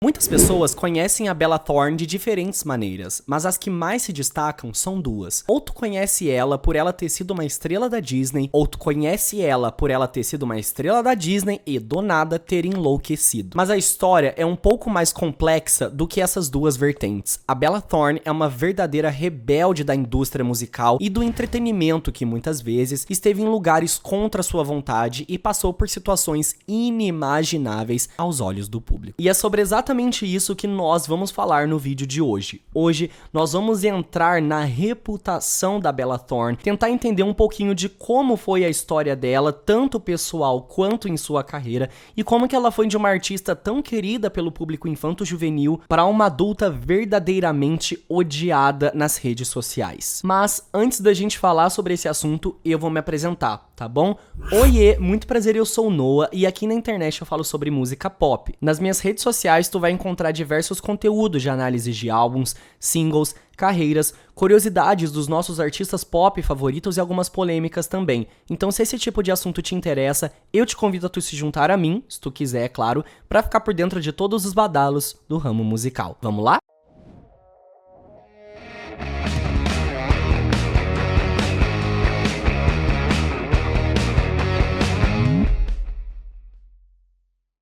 Muitas pessoas conhecem a Bella Thorne de diferentes maneiras, mas as que mais se destacam são duas. Ou tu conhece ela por ela ter sido uma estrela da Disney, ou tu conhece ela por ela ter sido uma estrela da Disney e do nada ter enlouquecido. Mas a história é um pouco mais complexa do que essas duas vertentes. A Bella Thorne é uma verdadeira rebelde da indústria musical e do entretenimento que muitas vezes esteve em lugares contra sua vontade e passou por situações inimagináveis aos olhos do público. E é sobre exatamente isso que nós vamos falar no vídeo de hoje. Hoje nós vamos entrar na reputação da Bella Thorne, tentar entender um pouquinho de como foi a história dela, tanto pessoal quanto em sua carreira, e como que ela foi de uma artista tão querida pelo público infanto-juvenil para uma adulta verdadeiramente odiada nas redes sociais. Mas antes da gente falar sobre esse assunto, eu vou me apresentar, tá bom? Oiê, muito prazer, eu sou o Noah e aqui na internet eu falo sobre música pop. Nas minhas redes sociais tu vai encontrar diversos conteúdos de análise de álbuns, singles, carreiras, curiosidades dos nossos artistas pop favoritos e algumas polêmicas também. Então se esse tipo de assunto te interessa, eu te convido a tu se juntar a mim, se tu quiser, é claro, pra ficar por dentro de todos os badalos do ramo musical. Vamos lá?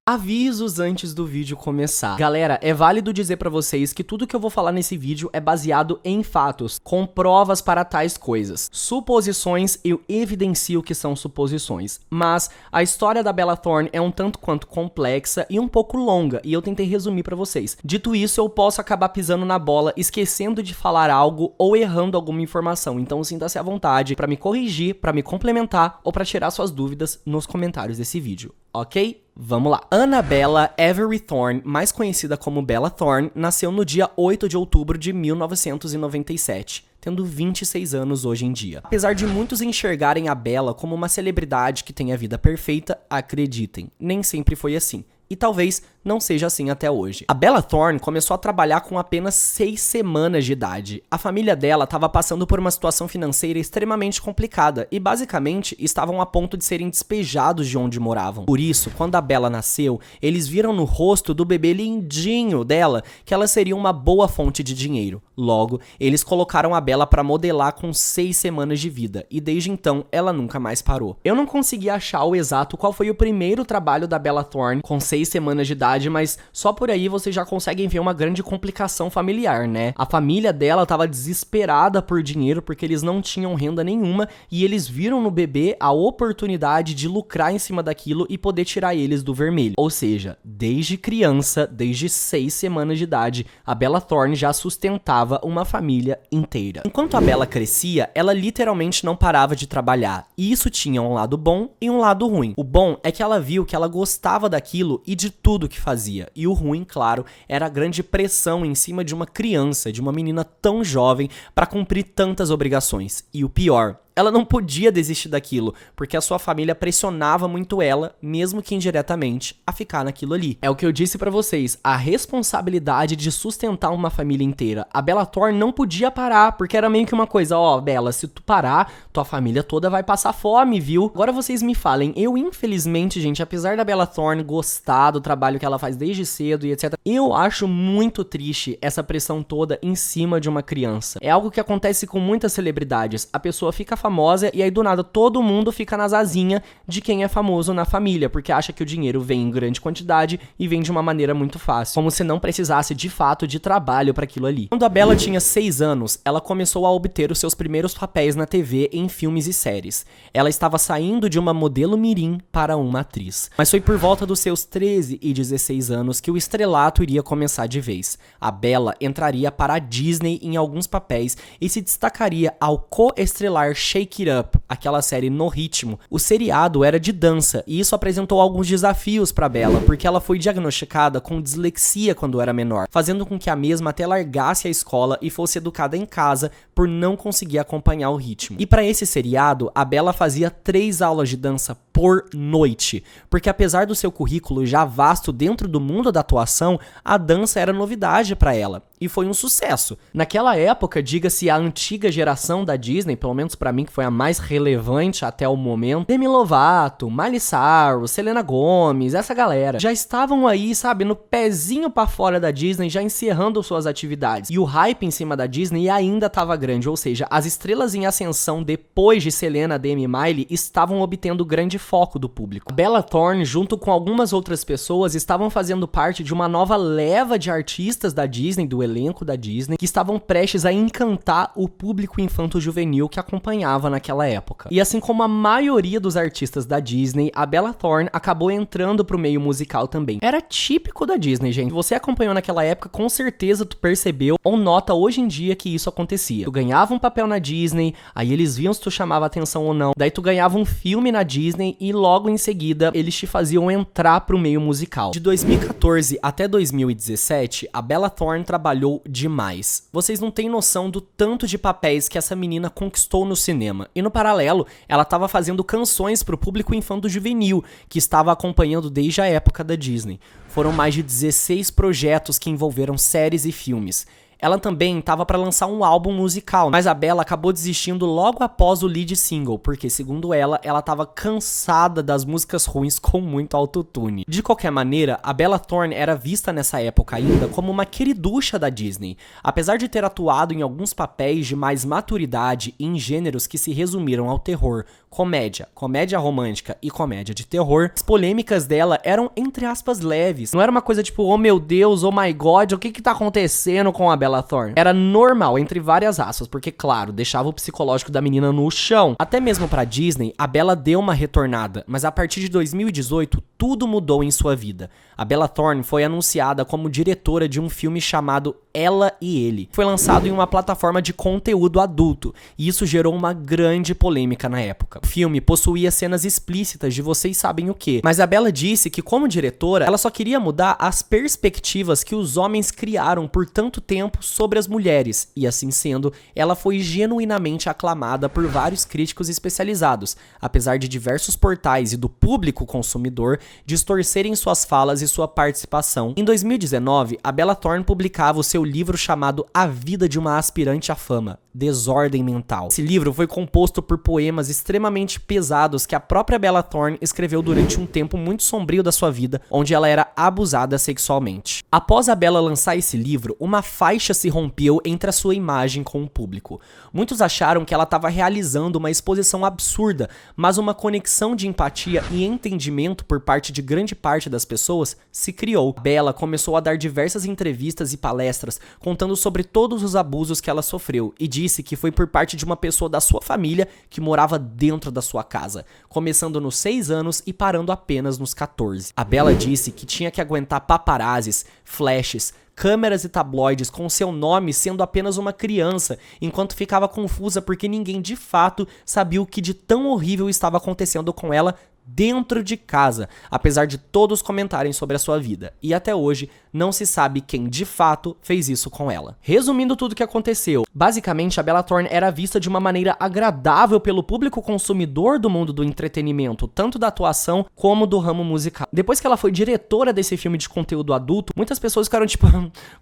Avisos antes do vídeo começar. Galera, é válido dizer pra vocês que tudo que eu vou falar nesse vídeo é baseado em fatos, com provas para tais coisas. Suposições, eu evidencio que são suposições, mas a história da Bella Thorne é um tanto quanto complexa e um pouco longa, e eu tentei resumir pra vocês. Dito isso, eu posso acabar pisando na bola, esquecendo de falar algo ou errando alguma informação, então sinta-se à vontade pra me corrigir, pra me complementar ou pra tirar suas dúvidas nos comentários desse vídeo, ok? Vamos lá. Annabella Avery Thorne, mais conhecida como Bella Thorne, nasceu no dia 8 de outubro de 1997, tendo 26 anos hoje em dia. Apesar de muitos enxergarem a Bella como uma celebridade que tem a vida perfeita, acreditem, nem sempre foi assim. E talvez não seja assim até hoje. A Bella Thorne começou a trabalhar com apenas 6 semanas de idade. A família dela estava passando por uma situação financeira extremamente complicada e basicamente estavam a ponto de serem despejados de onde moravam. Por isso, quando a Bella nasceu, eles viram no rosto do bebê lindinho dela que ela seria uma boa fonte de dinheiro. Logo, eles colocaram a Bella para modelar com 6 semanas de vida e desde então ela nunca mais parou. Eu não consegui achar o exato qual foi o primeiro trabalho da Bella Thorne com 6 semanas de idade, mas só por aí vocês já conseguem ver uma grande complicação familiar, né? A família dela estava desesperada por dinheiro porque eles não tinham renda nenhuma e eles viram no bebê a oportunidade de lucrar em cima daquilo e poder tirar eles do vermelho. Ou seja, desde criança, desde 6 semanas de idade, a Bella Thorne já sustentava uma família inteira. Enquanto a Bella crescia, ela literalmente não parava de trabalhar. E isso tinha um lado bom e um lado ruim. O bom é que ela viu que ela gostava daquilo e de tudo que fazia. E o ruim, claro, era a grande pressão em cima de uma criança, de uma menina tão jovem, para cumprir tantas obrigações. E o pior, ela não podia desistir daquilo, porque a sua família pressionava muito ela, mesmo que indiretamente, a ficar naquilo ali. É o que eu disse pra vocês, a responsabilidade de sustentar uma família inteira. A Bella Thorne não podia parar, porque era meio que uma coisa, ó, Bella, se tu parar, tua família toda vai passar fome, viu? Agora vocês me falem, eu infelizmente, gente, apesar da Bella Thorne gostar do trabalho que ela faz desde cedo e etc, eu acho muito triste essa pressão toda em cima de uma criança. É algo que acontece com muitas celebridades, a pessoa fica famosa e aí do nada todo mundo fica nas asinhas de quem é famoso na família, porque acha que o dinheiro vem em grande quantidade e vem de uma maneira muito fácil, como se não precisasse de fato de trabalho para aquilo ali. Quando a Bella tinha 6 anos, ela começou a obter os seus primeiros papéis na TV em filmes e séries. Ela estava saindo de uma modelo mirim para uma atriz. Mas foi por volta dos seus 13 e 16 anos que o estrelato iria começar de vez. A Bella entraria para a Disney em alguns papéis e se destacaria ao co-estrelar Shake It Up, aquela série no ritmo. O seriado era de dança e isso apresentou alguns desafios para Bella, porque ela foi diagnosticada com dislexia quando era menor, fazendo com que a mesma até largasse a escola e fosse educada em casa por não conseguir acompanhar o ritmo. E para esse seriado, a Bella fazia 3 aulas de dança por noite, porque apesar do seu currículo já vasto dentro do mundo da atuação, a dança era novidade para ela. e foi um sucesso. Naquela época, diga-se, a antiga geração da Disney, pelo menos pra mim, que foi a mais relevante até o momento, Demi Lovato, Miley Cyrus, Selena Gomez, essa galera, já estavam aí, sabe, no pezinho pra fora da Disney, já encerrando suas atividades. E o hype em cima da Disney ainda tava grande, ou seja, as estrelas em ascensão depois de Selena, Demi e Miley estavam obtendo grande foco do público. A Bella Thorne, junto com algumas outras pessoas, estavam fazendo parte de uma nova leva de artistas da Disney, do elenco da Disney, que estavam prestes a encantar o público infanto-juvenil que acompanhava naquela época. E assim como a maioria dos artistas da Disney, a Bella Thorne acabou entrando pro meio musical também. Era típico da Disney, gente. Você acompanhou naquela época, com certeza tu percebeu ou nota hoje em dia que isso acontecia. Tu ganhava um papel na Disney, aí eles viam se tu chamava atenção ou não, daí tu ganhava um filme na Disney e logo em seguida eles te faziam entrar pro meio musical. De 2014 até 2017, a Bella Thorne trabalhou demais. Vocês não têm noção do tanto de papéis que essa menina conquistou no cinema. E no paralelo, ela estava fazendo canções pro público infanto-juvenil, que estava acompanhando desde a época da Disney. Foram mais de 16 projetos que envolveram séries e filmes. Ela também estava para lançar um álbum musical, mas a Bella acabou desistindo logo após o lead single, porque segundo ela estava cansada das músicas ruins com muito autotune. De qualquer maneira, a Bella Thorne era vista nessa época ainda como uma queriducha da Disney. Apesar de ter atuado em alguns papéis de mais maturidade e em gêneros que se resumiram ao terror, comédia, comédia romântica e comédia de terror, as polêmicas dela eram, entre aspas, leves. Não era uma coisa tipo, oh meu Deus, oh my god, o que tá acontecendo com a Bella Thorne? Era normal, entre várias aspas, porque, claro, deixava o psicológico da menina no chão. Até mesmo pra Disney, a Bella deu uma retornada, mas a partir de 2018, tudo mudou em sua vida. A Bella Thorne foi anunciada como diretora de um filme chamado Ela e Ele. Foi lançado em uma plataforma de conteúdo adulto, e isso gerou uma grande polêmica na época. O filme possuía cenas explícitas de vocês sabem o que, mas a Bella disse que, como diretora, ela só queria mudar as perspectivas que os homens criaram por tanto tempo sobre as mulheres, e assim sendo, ela foi genuinamente aclamada por vários críticos especializados, apesar de diversos portais e do público consumidor distorcerem suas falas e sua participação. Em 2019, a Bella Thorne publicava o seu livro chamado A Vida de uma Aspirante à Fama, Desordem Mental. Esse livro foi composto por poemas extremamente pesados que a própria Bella Thorne escreveu durante um tempo muito sombrio da sua vida, onde ela era abusada sexualmente. Após a Bella lançar esse livro, uma faixa se rompeu entre a sua imagem com o público. Muitos acharam que ela estava realizando uma exposição absurda, mas uma conexão de empatia e entendimento por parte de grande parte das pessoas se criou. Bella começou a dar diversas entrevistas e palestras contando sobre todos os abusos que ela sofreu e disse que foi por parte de uma pessoa da sua família que morava dentro da sua casa, começando nos 6 anos e parando apenas nos 14. A Bella disse que tinha que aguentar paparazzis, flashes, câmeras e tabloides com seu nome sendo apenas uma criança, enquanto ficava confusa porque ninguém de fato sabia o que de tão horrível estava acontecendo com ela dentro de casa, apesar de todos comentarem sobre a sua vida. E até hoje, não se sabe quem de fato fez isso com ela. Resumindo tudo o que aconteceu, basicamente a Bella Thorne era vista de uma maneira agradável pelo público consumidor do mundo do entretenimento, tanto da atuação como do ramo musical. Depois que ela foi diretora desse filme de conteúdo adulto, muitas pessoas ficaram tipo,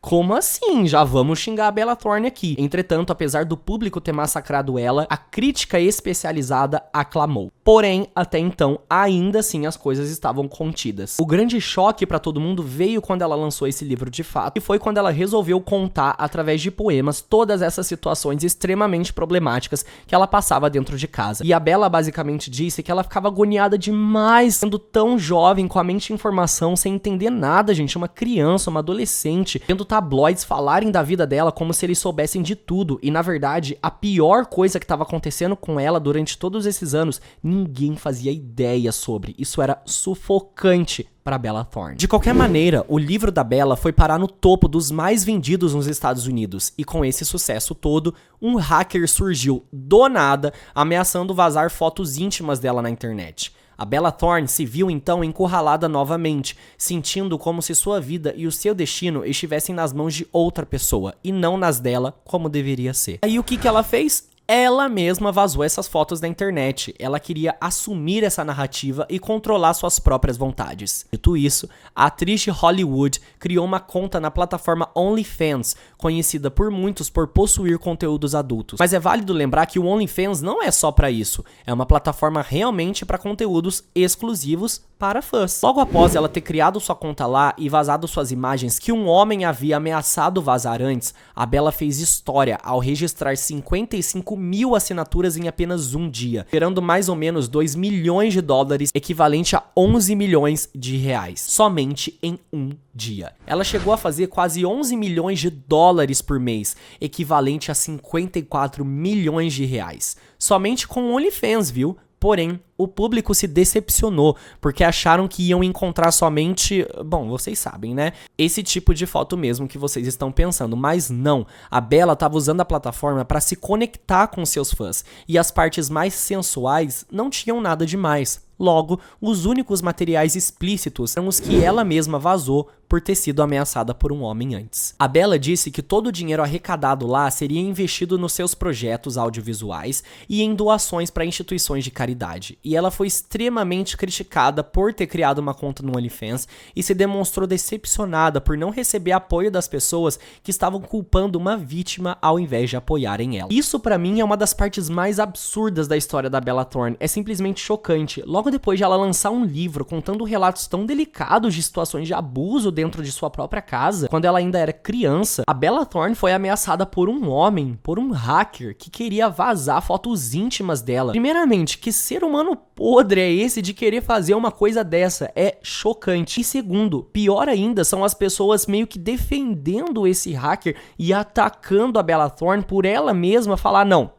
como assim? Já vamos xingar a Bella Thorne aqui. Entretanto, apesar do público ter massacrado ela, a crítica especializada aclamou. Porém, até então, ainda assim as coisas estavam contidas. O grande choque pra todo mundo veio quando ela lançou esse livro de fato, e foi quando ela resolveu contar, através de poemas, todas essas situações extremamente problemáticas que ela passava dentro de casa. E a Bella basicamente disse que ela ficava agoniada demais, sendo tão jovem, com a mente em formação, sem entender nada, gente, uma criança, uma adolescente, vendo tabloides falarem da vida dela como se eles soubessem de tudo, e na verdade, a pior coisa que estava acontecendo com ela durante todos esses anos, ninguém fazia ideia sobre. Isso era sufocante para Bella Thorne. De qualquer maneira, o livro da Bella foi parar no topo dos mais vendidos nos Estados Unidos, e com esse sucesso todo, um hacker surgiu do nada, ameaçando vazar fotos íntimas dela na internet. A Bella Thorne se viu então encurralada novamente, sentindo como se sua vida e o seu destino estivessem nas mãos de outra pessoa, e não nas dela, como deveria ser. Aí o que ela fez? Ela mesma vazou essas fotos na internet. Ela queria assumir essa narrativa e controlar suas próprias vontades. Dito isso, a atriz de Hollywood criou uma conta na plataforma OnlyFans, conhecida por muitos por possuir conteúdos adultos. Mas é válido lembrar que o OnlyFans não é só pra isso. É uma plataforma realmente para conteúdos exclusivos para fãs. Logo após ela ter criado sua conta lá e vazado suas imagens que um homem havia ameaçado vazar antes, a Bella fez história ao registrar 55 mil assinaturas em apenas um dia, gerando mais ou menos 2 milhões de dólares, equivalente a 11 milhões de reais, somente em um dia. Ela chegou a fazer quase 11 milhões de dólares por mês, equivalente a 54 milhões de reais, somente com o OnlyFans, viu? Porém, o público se decepcionou, porque acharam que iam encontrar somente, bom, vocês sabem, né? Esse tipo de foto mesmo que vocês estão pensando, mas não. A Bella estava usando a plataforma para se conectar com seus fãs, e as partes mais sensuais não tinham nada demais. Logo, os únicos materiais explícitos são os que ela mesma vazou por ter sido ameaçada por um homem antes. A Bella disse que todo o dinheiro arrecadado lá seria investido nos seus projetos audiovisuais e em doações para instituições de caridade. E ela foi extremamente criticada por ter criado uma conta no OnlyFans e se demonstrou decepcionada por não receber apoio das pessoas que estavam culpando uma vítima ao invés de apoiarem ela. Isso pra mim é uma das partes mais absurdas da história da Bella Thorne. É simplesmente chocante. Logo depois de ela lançar um livro contando relatos tão delicados de situações de abuso dentro de sua própria casa, quando ela ainda era criança, a Bella Thorne foi ameaçada por um homem, por um hacker, que queria vazar fotos íntimas dela. Primeiramente, que ser humano podre é esse de querer fazer uma coisa dessa? É chocante. E segundo, pior ainda, são as pessoas meio que defendendo esse hacker e atacando a Bella Thorne por ela mesma falar, não,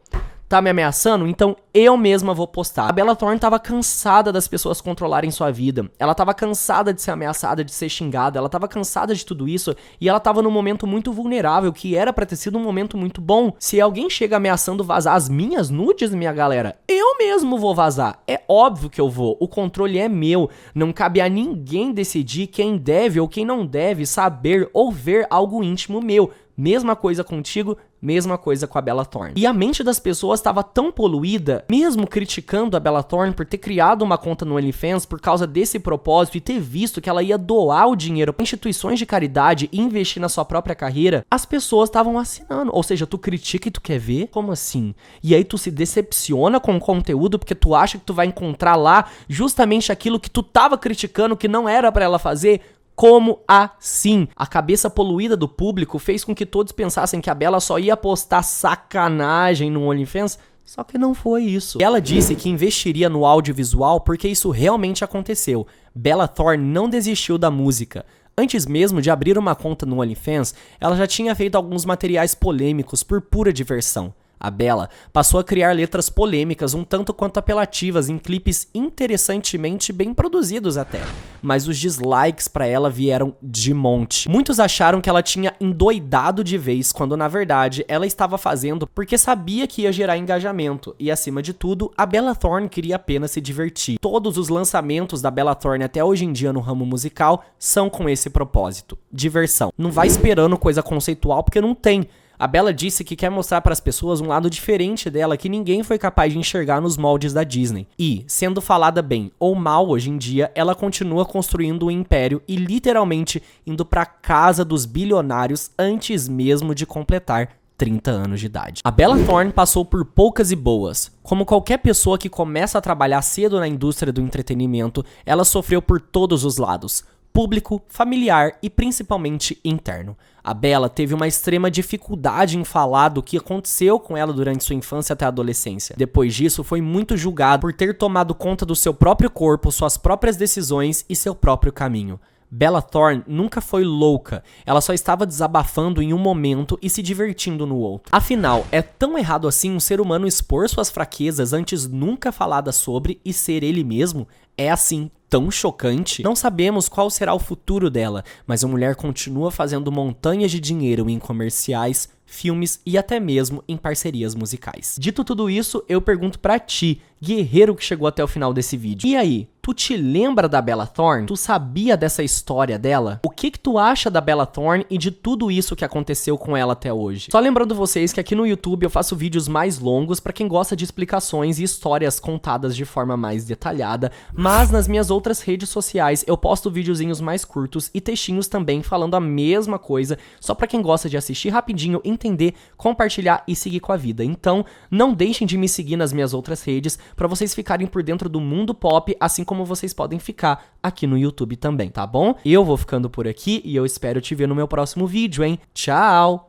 tá me ameaçando? Então eu mesma vou postar. A Bella Thorne tava cansada das pessoas controlarem sua vida. Ela tava cansada de ser ameaçada, de ser xingada. Ela tava cansada de tudo isso. E ela tava num momento muito vulnerável, que era pra ter sido um momento muito bom. Se alguém chega ameaçando vazar as minhas nudes, minha galera, eu mesmo vou vazar. É óbvio que eu vou. O controle é meu. Não cabe a ninguém decidir quem deve ou quem não deve saber ou ver algo íntimo meu. Mesma coisa contigo, mesma coisa com a Bella Thorne. E a mente das pessoas estava tão poluída, mesmo criticando a Bella Thorne por ter criado uma conta no OnlyFans por causa desse propósito e ter visto que ela ia doar o dinheiro para instituições de caridade e investir na sua própria carreira, as pessoas estavam assinando. Ou seja, tu critica e tu quer ver? Como assim? E aí tu se decepciona com o conteúdo porque tu acha que tu vai encontrar lá justamente aquilo que tu tava criticando que não era para ela fazer? Como assim? A cabeça poluída do público fez com que todos pensassem que a Bella só ia postar sacanagem no OnlyFans, só que não foi isso. Ela disse que investiria no audiovisual porque isso realmente aconteceu. Bella Thorne não desistiu da música. Antes mesmo de abrir uma conta no OnlyFans, ela já tinha feito alguns materiais polêmicos por pura diversão. A Bella passou a criar letras polêmicas um tanto quanto apelativas em clipes interessantemente bem produzidos até, mas os dislikes pra ela vieram de monte. Muitos acharam que ela tinha endoidado de vez, quando na verdade ela estava fazendo porque sabia que ia gerar engajamento e, acima de tudo, a Bella Thorne queria apenas se divertir. Todos os lançamentos da Bella Thorne até hoje em dia no ramo musical são com esse propósito, diversão. Não vai esperando coisa conceitual porque não tem. A Bella disse que quer mostrar para as pessoas um lado diferente dela que ninguém foi capaz de enxergar nos moldes da Disney. E, sendo falada bem ou mal hoje em dia, ela continua construindo um império e literalmente indo para casa dos bilionários antes mesmo de completar 30 anos de idade. A Bella Thorne passou por poucas e boas. Como qualquer pessoa que começa a trabalhar cedo na indústria do entretenimento, ela sofreu por todos os lados: público, familiar e principalmente interno. A Bella teve uma extrema dificuldade em falar do que aconteceu com ela durante sua infância até a adolescência. Depois disso, foi muito julgada por ter tomado conta do seu próprio corpo, suas próprias decisões e seu próprio caminho. Bella Thorne nunca foi louca, ela só estava desabafando em um momento e se divertindo no outro. Afinal, é tão errado assim um ser humano expor suas fraquezas antes nunca faladas sobre e ser ele mesmo? É assim tão chocante? Não sabemos qual será o futuro dela, mas a mulher continua fazendo montanhas de dinheiro em comerciais, filmes e até mesmo em parcerias musicais. Dito tudo isso, eu pergunto pra ti, guerreiro que chegou até o final desse vídeo. E aí, tu te lembra da Bella Thorne? Tu sabia dessa história dela? O que tu acha da Bella Thorne e de tudo isso que aconteceu com ela até hoje? Só lembrando vocês que aqui no YouTube eu faço vídeos mais longos pra quem gosta de explicações e histórias contadas de forma mais detalhada, mas nas minhas outras redes sociais eu posto videozinhos mais curtos e textinhos também falando a mesma coisa, só pra quem gosta de assistir rapidinho, entender, compartilhar e seguir com a vida. Então, não deixem de me seguir nas minhas outras redes pra vocês ficarem por dentro do mundo pop, assim como vocês podem ficar aqui no YouTube também, tá bom? Eu vou ficando por aqui e eu espero te ver no meu próximo vídeo, hein? Tchau!